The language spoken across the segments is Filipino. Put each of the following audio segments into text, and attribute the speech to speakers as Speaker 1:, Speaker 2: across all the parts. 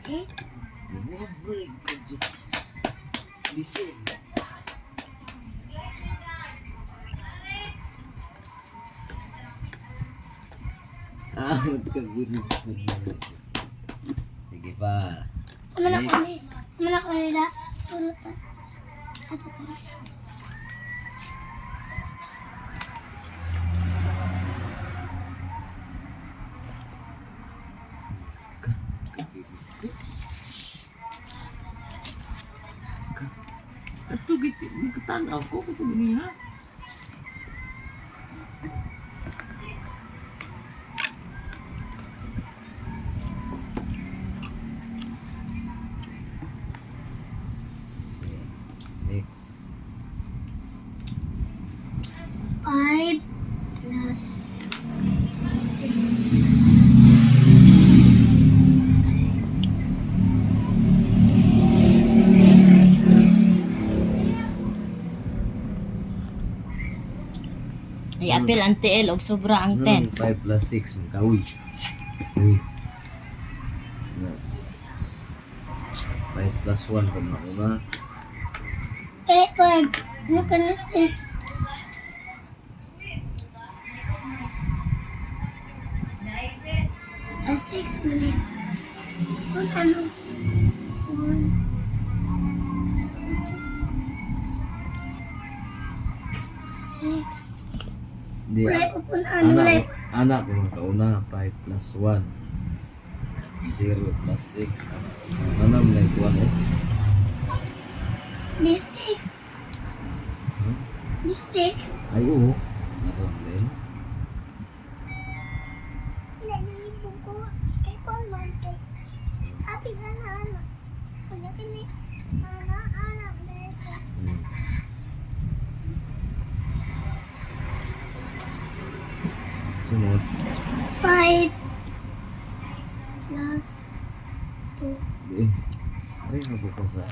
Speaker 1: Eh?
Speaker 2: Listen. Magkagulit. Sige pa. Next.
Speaker 1: Mana ko nila. Tulot na. Asa ko na.
Speaker 2: Ito, magkatanaw ko. Ito niya. Next.
Speaker 1: 5 plus 6.
Speaker 3: Ay, apil ang TL og sobra ang 10.
Speaker 2: 5 plus 6. Magkawi. Uy. 5 plus 1. Kung nauna.
Speaker 1: Eh, 5. Ano ka na 6? Ah, 6 mali. Kung ano? 6.
Speaker 2: Hindi.
Speaker 1: Wala ko kung ano.
Speaker 2: Anak ko kauna. 5 plus 1. 0 plus 6. Ano mo na ikuan eh?
Speaker 1: Di 6.
Speaker 2: Hmm?
Speaker 1: Di 6.
Speaker 2: Ay, oo. Naroon din.
Speaker 1: Nalibo ko. Kay Paul Mante. Abi na na. Wala ka ni. Anak.
Speaker 2: Hmm. Sunod.
Speaker 1: 5 plus 2.
Speaker 2: Di. Ay, mabukasa.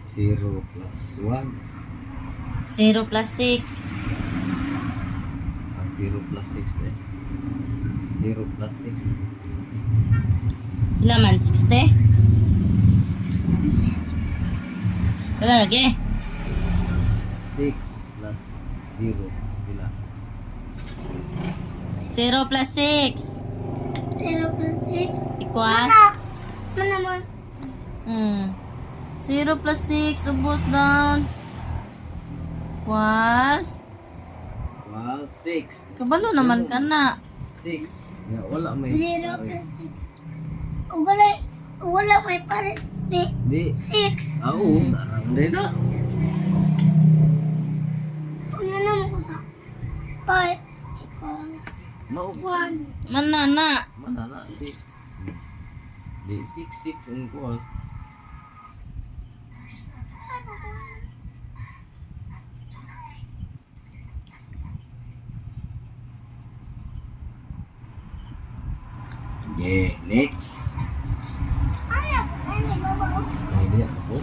Speaker 2: 0 plus 1.
Speaker 3: 0 plus 6.
Speaker 2: 0 plus 6 eh. 0 plus 6.
Speaker 3: Ilan man? 60? Wala lagi.
Speaker 2: 6 plus 0. Bila.
Speaker 3: 0 plus 6.
Speaker 1: 0 plus 6.
Speaker 3: Equal?
Speaker 1: Mana mo?
Speaker 3: 0 plus 6. Ubos down. Was?
Speaker 2: Well, 6.
Speaker 3: Kabalo naman ka na.
Speaker 2: 6. Ya, wala may
Speaker 1: 0
Speaker 2: pares.
Speaker 1: plus 6. Wala may pares. Di.
Speaker 2: Di.
Speaker 1: 6.
Speaker 2: Oo, narang din na.
Speaker 1: Ano naman ko sa 5 equals
Speaker 2: Maupuan.
Speaker 1: 1.
Speaker 3: Manana.
Speaker 2: Mana na 6. Di 6 ang kuha. Yeah, next.
Speaker 1: Ano ba?
Speaker 2: Ay, di ako.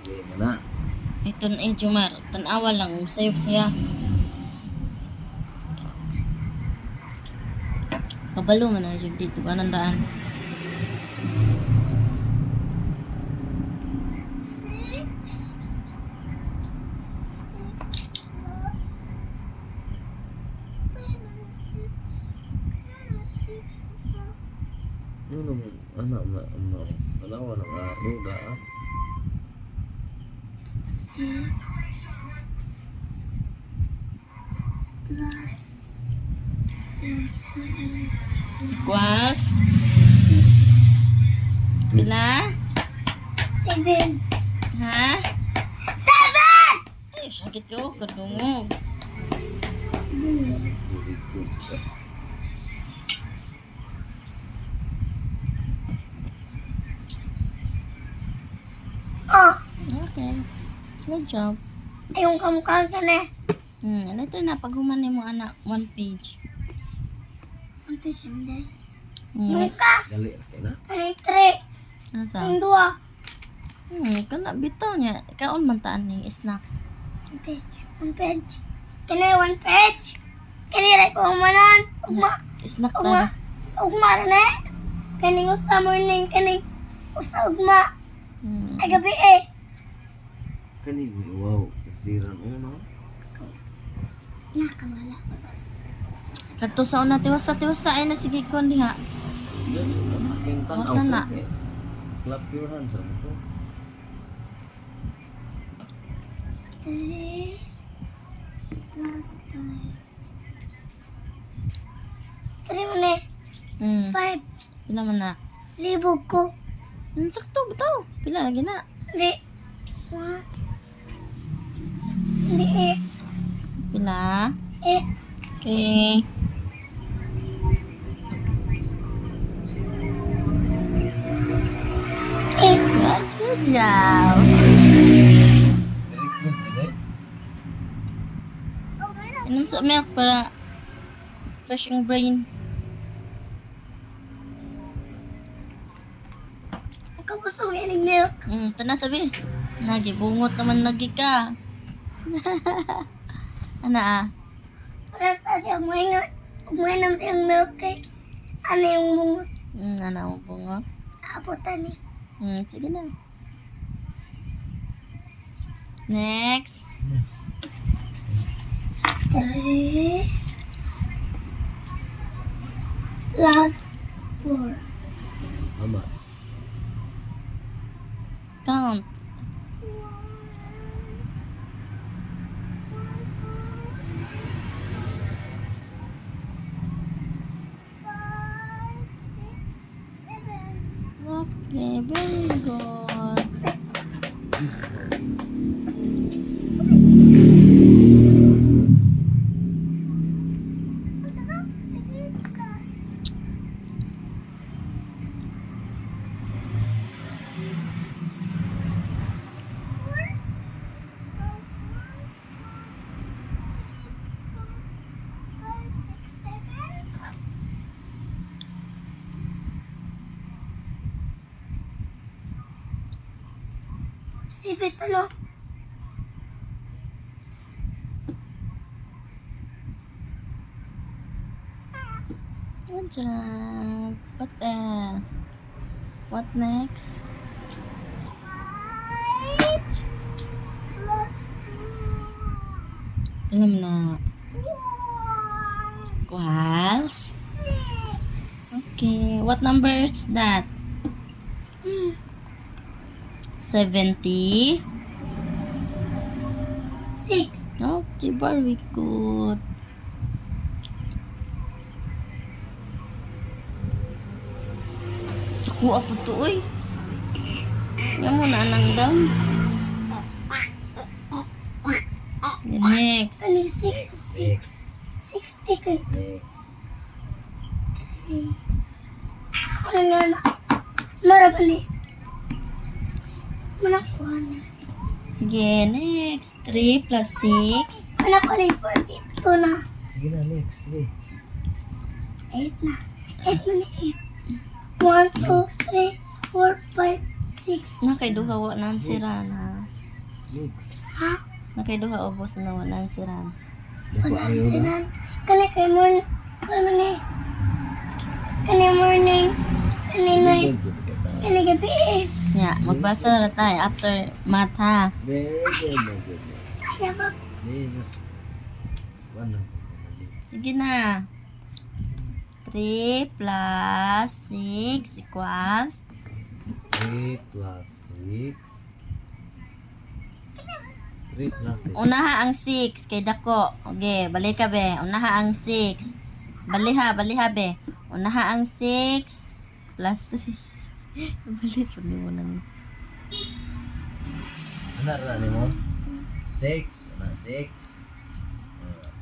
Speaker 2: Okay, mana?
Speaker 3: Ito na Jumar. Tanawa lang. Sayop siya. Kabalo man na yung dito. Anong daan?
Speaker 2: 6 anak alawa ng araw daan.
Speaker 1: 6 plus
Speaker 3: Equals? Pila?
Speaker 1: 7.
Speaker 3: Ha?
Speaker 1: 7!
Speaker 3: Ay, sakit ko. Kadungog.
Speaker 2: Very good sir.
Speaker 1: Oh,
Speaker 3: Okay. Good job.
Speaker 1: ayong kamukha ka na.
Speaker 3: Ano ito na? Paghuman mo anak, 1 page.
Speaker 1: Ang pisimde.
Speaker 3: Hmm.
Speaker 1: Yung ka.
Speaker 2: Dali okay na.
Speaker 1: Ang 3.
Speaker 3: Asa?
Speaker 1: Ang 2.
Speaker 3: Kana bitaw niya. Kaon man taan ni snack.
Speaker 1: One page. One page. Kani one page. Kani rin po umanan. Ugma.
Speaker 3: Snack
Speaker 1: Ugma.
Speaker 3: na.
Speaker 1: Ugma rin eh. Kaning usa morning. Kaning usa ugma. Ay gabi eh.
Speaker 2: Kani, wow. Ziran una.
Speaker 1: Nakamala.
Speaker 3: Kadto sa una tiwasa ay na sige kon diha. Wasa na.
Speaker 2: Clap your hands. Ano po?
Speaker 1: 3 plus 5. 3 man eh. 5.
Speaker 3: Pila man na?
Speaker 1: Libog ko.
Speaker 3: Sakto bitaw. Pila lagi na.
Speaker 1: Hindi. 1. Hindi eh.
Speaker 3: Pila?
Speaker 1: Eh.
Speaker 3: Okay.
Speaker 1: Eh.
Speaker 3: Good job.
Speaker 2: Very good today.
Speaker 1: Okay lang.
Speaker 3: Inom sa milk para fresh ang brain.
Speaker 1: Ikaw gusto yan ng milk.
Speaker 3: Tana sabi. Nagibungot naman lagi ka. Ana ah.
Speaker 1: Para sa siya, umainam siyang milk kay ano yung mungot.
Speaker 3: Ana mo bungot.
Speaker 1: Abutan ni.
Speaker 3: Sige na. Next.
Speaker 1: 3 plus 4.
Speaker 2: How much?
Speaker 3: Count. Okay, very good.
Speaker 1: Sipit ano?
Speaker 3: Good job. What next?
Speaker 1: 5 plus
Speaker 3: Alam na.
Speaker 1: 1.
Speaker 3: Equals?
Speaker 1: 6.
Speaker 3: Okay. What number is that? 70?
Speaker 1: 6.
Speaker 3: Okay, very good. Ako ako to, uy. Yan mo na anang dam. Next.
Speaker 1: Ano 6?
Speaker 2: 6.
Speaker 1: 60 kay.
Speaker 2: Next.
Speaker 1: Ano nga na? Maraban ni. Manakuha na.
Speaker 3: Sige, next. 3 plus 6.
Speaker 1: Manakuha na yung 42 na.
Speaker 2: Sige na, next. Sige.
Speaker 1: 8 na. 8 na ni 8. 1, 2, 3, 4, 5, 6.
Speaker 3: Nakaiduha wa nang siran ha.
Speaker 2: Next.
Speaker 1: Ha?
Speaker 3: Nakaiduha ubos na wa nang siran.
Speaker 2: Dako
Speaker 1: Wala
Speaker 2: ayaw na.
Speaker 1: sinan. Kani kay morning. Kani morning. Kani night.
Speaker 2: Good, good, good.
Speaker 1: Kani gabi eh.
Speaker 3: Ya, magbasa na tayo after math ha.
Speaker 2: Very good, very good.
Speaker 1: Kaya ba?
Speaker 2: Next. Ano?
Speaker 3: Sige na. 3 plus 6 equals
Speaker 2: 3 plus 6. 3 plus 6.
Speaker 3: unaha ang 6 kay dako. Okay, balik ka be. Unaha ang 6. Baliha be. Unaha ang 6 plus 3. Bali po ni mo nang.
Speaker 2: Ano na ni mo? 6. Ano 6.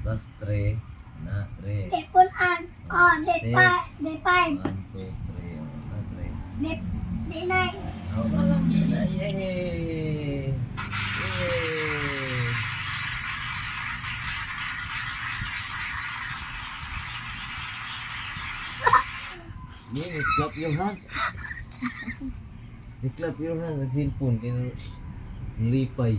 Speaker 2: Plus 3. Na 3.
Speaker 1: Tepon an. Oh, day 5. Day 5.
Speaker 2: 1, 2, 3. Na 3.
Speaker 1: Day 9.
Speaker 2: Oh, alam niyo na. Yay! Yay! Yay! Clap your hands. Dikla pero na sa cellphone kaya lipay.